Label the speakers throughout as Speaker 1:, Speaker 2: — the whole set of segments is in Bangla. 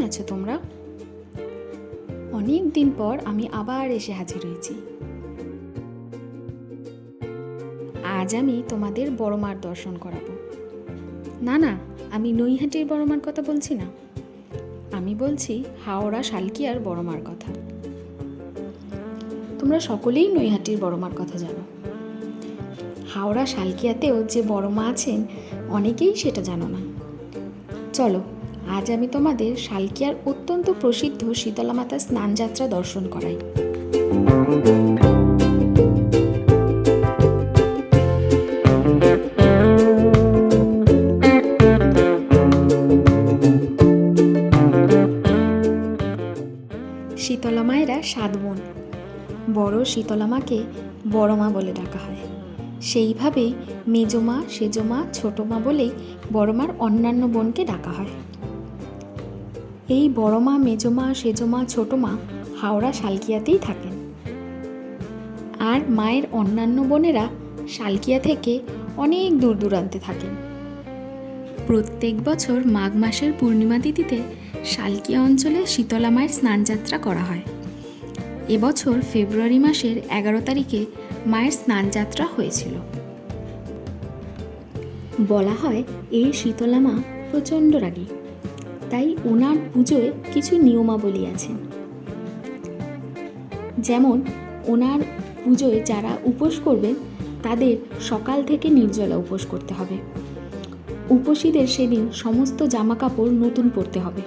Speaker 1: আছো তোমরা? অনেক দিন পর আমি আবার এসে হাজির হয়েছি। আজ আমি তোমাদের বড় মার দর্শন করাবো। না না, আমি নৈহাটির বড় মার কথা বলছি না, আমি বলছি হাওড়া শালকিয়ার বড় মার কথা। তোমরা সকলেই নৈহাটির বড় মার কথা জানো। হাওড়া শালকিয়াতেও যে বড় মা আছেন অনেকেই সেটা জানো না। চলো, আজ আমি তোমাদের শালকিয়ার অত্যন্ত প্রসিদ্ধ শীতলা মাতা স্নানযাত্রা দর্শন করাই। শীতলা মায়েরা 7 বোন। বড় শীতলা মাকে বড় মা বলে ডাকা হয়। সেইভাবেই মেজমা, সেজমা, ছোট মা বলেই বড় মার অন্যান্য বোনকে ডাকা হয়। এই বড় মা, মেজমা, সেজমা, ছোট মা হাওড়া শালকিয়াতেই থাকেন। আর মায়ের অন্যান্য বোনেরা শালকিয়া থেকে অনেক দূর দূরান্তে থাকেন। প্রত্যেক বছর মাঘ মাসের পূর্ণিমা তিথিতে শালকিয়া অঞ্চলে শীতলা মায়ের স্নানযাত্রা করা হয়। এবছর ফেব্রুয়ারি মাসের 11 তারিখে মায়ের স্নানযাত্রা হয়েছিল। বলা হয় এই শীতলা মা প্রচণ্ড রাগী, তাই ওনার পুজোয় কিছু নিয়মাবলী আছে। যেমন ওনার পুজোয় যারা উপোস করবেন তাদের সকাল থেকে নির্জলা উপোস করতে হবে। উপোসীদের সেদিন সমস্ত জামা কাপড় নতুন পরতে হবে।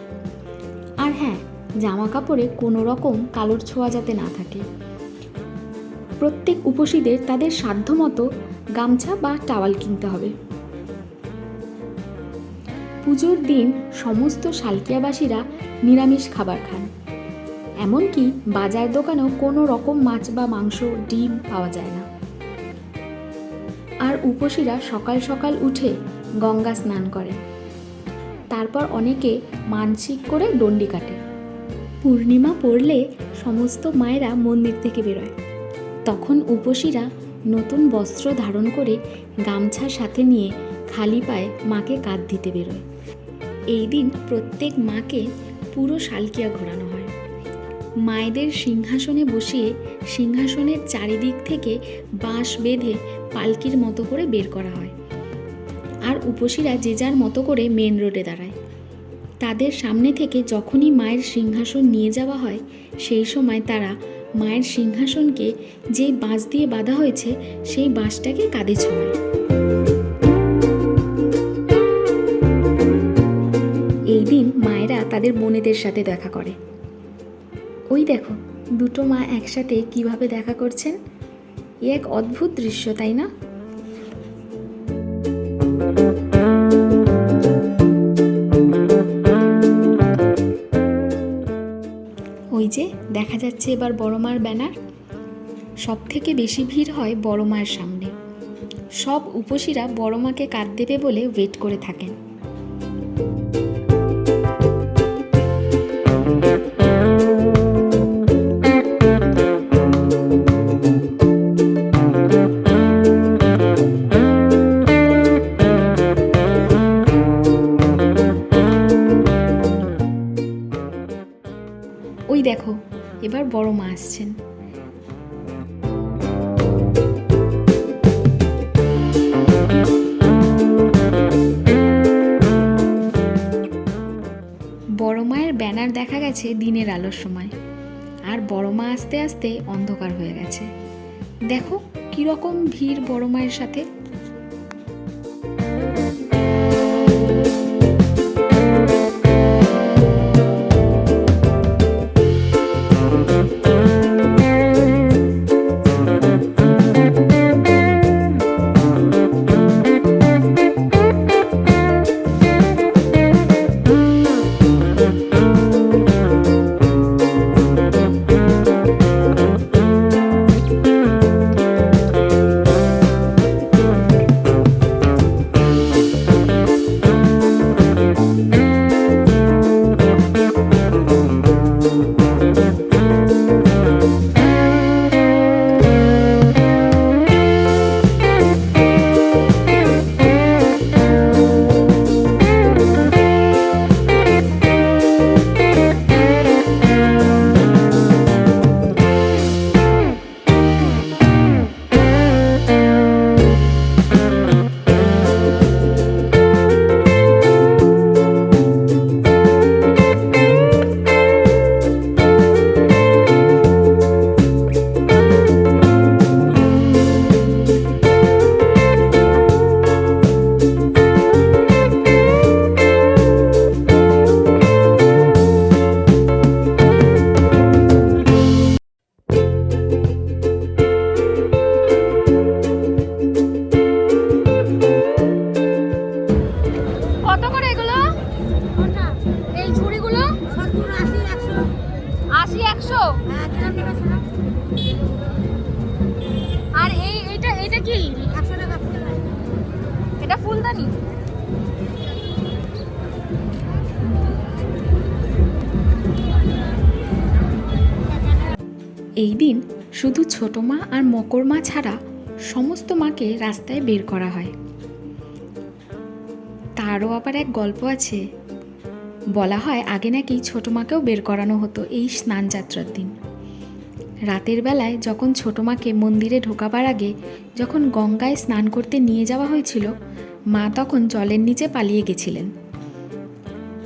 Speaker 1: আর হ্যাঁ, জামা কাপড়ে কোনো রকম কালোর ছোঁয়া যাতে না থাকে। প্রত্যেক উপোসীদের তাদের সাধ্যমতো গামছা বা টাওয়াল কিনতে হবে। পুজোর দিন সমস্ত শালকিয়াবাসীরা নিরামিষ খাবার খান। এমনকি বাজার দোকানেও কোনো রকম মাছ বা মাংস, ডিম পাওয়া যায় না। আর উপোসীরা সকাল সকাল উঠে গঙ্গা স্নান করে। তারপর অনেকে মানসিক করে ডন্ডি কাটে। পূর্ণিমা পড়লে সমস্ত মায়েরা মন্দির থেকে বেরোয়। তখন উপোসীরা নতুন বস্ত্র ধারণ করে গামছা সাথে নিয়ে খালি পায়ে মাকে কাঁধ দিতে বেরোয়। এই দিন প্রত্যেক মাকে পুরো শালকিয়া ঘোরানো হয়। মায়েদের সিংহাসনে বসিয়ে সিংহাসনের চারিদিক থেকে বাঁশ বেঁধে পালকির মতো করে বের করা হয়। আর উপোসীরা যে যার মতো করে মেন রোডে দাঁড়ায়। তাদের সামনে থেকে যখনই মায়ের সিংহাসন নিয়ে যাওয়া হয় সেই সময় তারা মায়ের সিংহাসনকে যেই বাঁশ দিয়ে বাঁধা হয়েছে সেই বাঁশটাকে কাঁধে ছোঁয়ায়। এই দিন মায়েরা তাদের বোনেদের সাথে দেখা করে। ওই দেখো, দুটো মা একসাথে কিভাবে দেখা করছেন। এ এক অদ্ভুত দৃশ্য, তাই না? ওই যে দেখা যাচ্ছে এবার বড় মার ব্যানার। সব থেকে বেশি ভিড় হয় বড় মায়ের সামনে। সব উপোসীরা বড় মাকে কাঁধ দেবে বলে ওয়েট করে থাকেন। ওই দেখো, এবার বড় মা আসছেন। বড় মায়ের ব্যানার দেখা গেছে দিনের আলোর সময়, আর বড় মা আস্তে আস্তে অন্ধকার হয়ে গেছে। দেখো কিরকম ভিড় বড় মায়ের সাথে।
Speaker 2: কি 100 টাকা
Speaker 1: এটা ফুলদানি। এই দিন শুধু ছোট মা আর মকর মা ছাড়া সমস্ত মাকে রাস্তায় বের করা হয়। তারও আবার এক গল্প আছে। বলা হয় আগে নাকি ছোট মাকেও বের করানো হতো এই স্নান যাত্রার দিন। রাতের বেলায় যখন ছোট মাকে মন্দিরে ঢোকাবার আগে যখন গঙ্গায় স্নান করতে নিয়ে যাওয়া হয়েছিল, মা তখন জলের নিচে পালিয়ে গেছিলেন।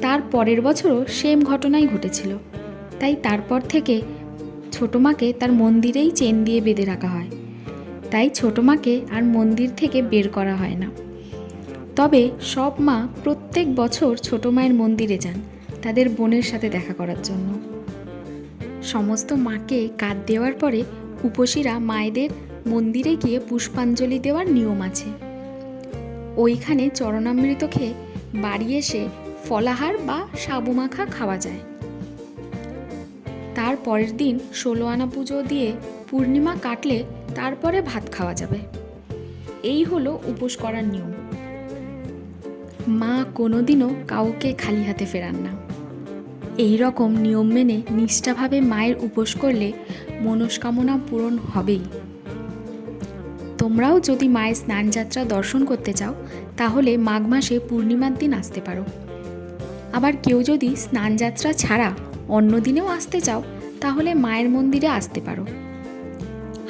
Speaker 1: তার পরের বছরও সেম ঘটনাই ঘটেছিল। তাই তারপর থেকে ছোট মাকে তার মন্দিরেই চেন দিয়ে বেঁধে রাখা হয়। তাই ছোট মাকে আর মন্দির থেকে বের করা হয় না। তবে সব মা প্রত্যেক বছর ছোট মায়ের মন্দিরে যান তাদের বোনের সাথে দেখা করার জন্য। সমস্ত মাকে কাঁধ দেওয়ার পরে উপসীরা মায়েদের মন্দিরে গিয়ে পুষ্পাঞ্জলি দেওয়ার নিয়ম আছে। ওইখানে চরণামৃত খেয়ে বাড়ি এসে ফলাহার বা সাবু মাখা খাওয়া যায়। তার পরের দিন 16 আনা পুজো দিয়ে পূর্ণিমা কাটলে তারপরে ভাত খাওয়া যাবে। এই হলো উপোস করার নিয়ম। মা কোনোদিনও কাউকে খালি হাতে ফেরান না। এই রকম নিয়ম মেনে নিষ্ঠাভাবে মায়ের উপোস করলে মনস্কামনা পূরণ হবেই। তোমরাও যদি মায়ের স্নানযাত্রা দর্শন করতে চাও তাহলে মাঘ মাসে পূর্ণিমার দিন আসতে পারো। আবার কেউ যদি স্নানযাত্রা ছাড়া অন্য দিনেও আসতে চাও তাহলে মায়ের মন্দিরে আসতে পারো।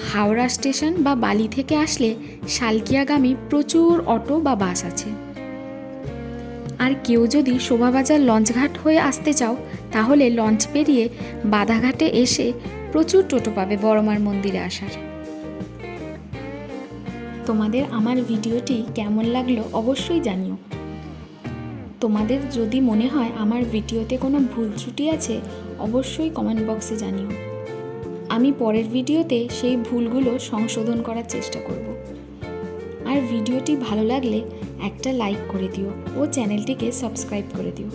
Speaker 1: হাওড়া স্টেশন বা বালি থেকে আসলে শালকিয়াগামী প্রচুর অটো বা বাস আছে। আর কেউ যদি শোভাবাজার লঞ্চঘাট হয়ে আসতে চাও তাহলে লঞ্চ পেরিয়ে বাধাঘাটে এসে প্রচুর টোটো পাবে বড়মার মন্দিরে আসার। তোমাদের আমার ভিডিওটি কেমন লাগলো অবশ্যই জানিও। তোমাদের যদি মনে হয় আমার ভিডিওতে কোনো ভুল ত্রুটি আছে অবশ্যই কমেন্ট বক্সে জানিও। আমি পরের ভিডিওতে সেই ভুলগুলো সংশোধন করার চেষ্টা করব। আর ভিডিওটি ভালো লাগলে একটা লাইক করে দিও ও চ্যানেলটিকে সাবস্ক্রাইব করে দিও।